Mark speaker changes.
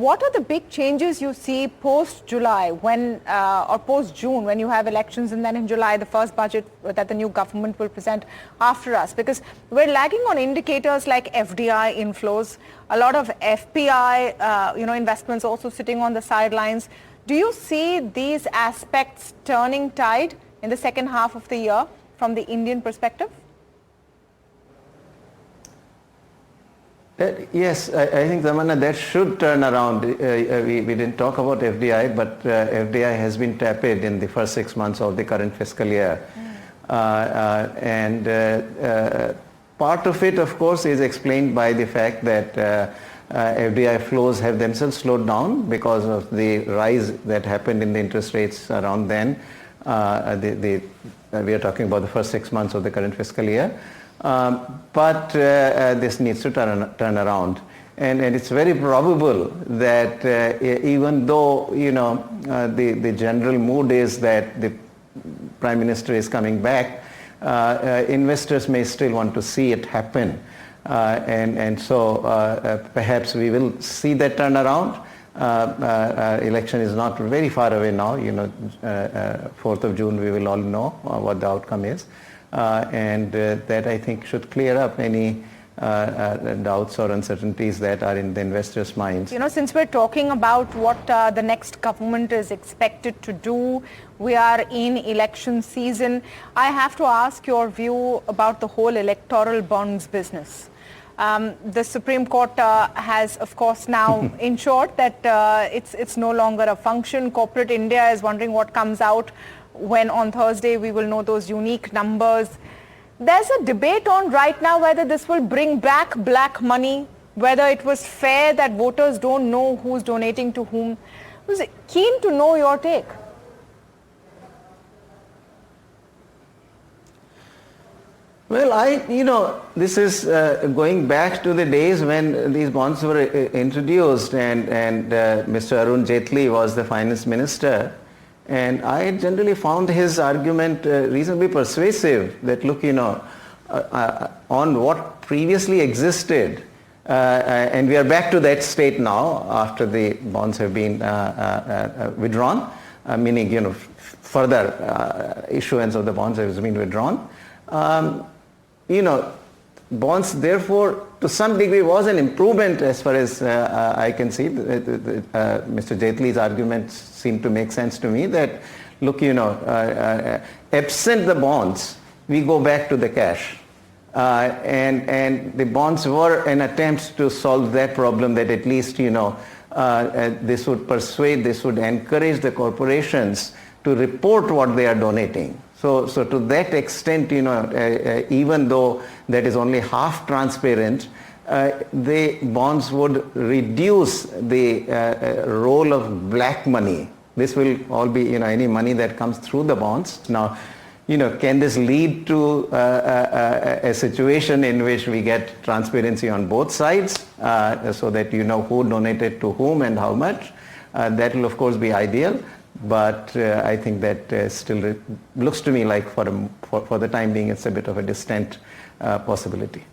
Speaker 1: what are the big changes you see post-July when, or post-June when you have elections, and then in July the first budget that the new government will present after us? Because we're lagging on indicators like FDI inflows, a lot of FPI, investments also sitting on the sidelines. Do you see these aspects turning tide in the second half of the year from the Indian perspective?
Speaker 2: Yes, I think, Zamana, that should turn around. We didn't talk about FDI, but FDI has been tepid in the first 6 months of the current fiscal year. Part of it, of course, is explained by the fact that FDI flows have themselves slowed down because of the rise that happened in the interest rates around then. We are talking about the first 6 months of the current fiscal year. But this needs to turn around, and it's very probable that even though the general mood is that the Prime Minister is coming back, investors may still want to see it happen, and so perhaps we will see that turnaround. Election is not very far away now. 4th of June we will all know what the outcome is. And that, I think, should clear up any doubts or uncertainties that are in the investors' minds.
Speaker 1: Since we're talking about what the next government is expected to do, we are in election season. I have to ask your view about the whole electoral bonds business. The Supreme Court has, of course, now ensured that it's no longer a function. Corporate India is wondering what comes out when on Thursday we will know those unique numbers. There's a debate on right now whether this will bring back black money, whether it was fair that voters don't know who's donating to whom. I was keen to know your take.
Speaker 2: Well, this is going back to the days when these bonds were introduced, and Mr. Arun Jaitley was the finance minister. And I generally found his argument reasonably persuasive that, look, on what previously existed, and we are back to that state now after the bonds have been withdrawn, meaning, further issuance of the bonds has been withdrawn. Bonds, therefore, to some degree was an improvement as far as I can see. Mr. Jaitley's arguments seem to make sense to me that, look, absent the bonds, we go back to the cash. And the bonds were an attempt to solve that problem, that at least, this would persuade, this would encourage the corporations to report what they are donating. So to that extent, even though that is only half transparent, the bonds would reduce the role of black money. This will all be, any money that comes through the bonds. Now, can this lead to a situation in which we get transparency on both sides, so that who donated to whom and how much? That will, of course, be ideal. But I think that still looks to me like for the time being it's a bit of a distant possibility.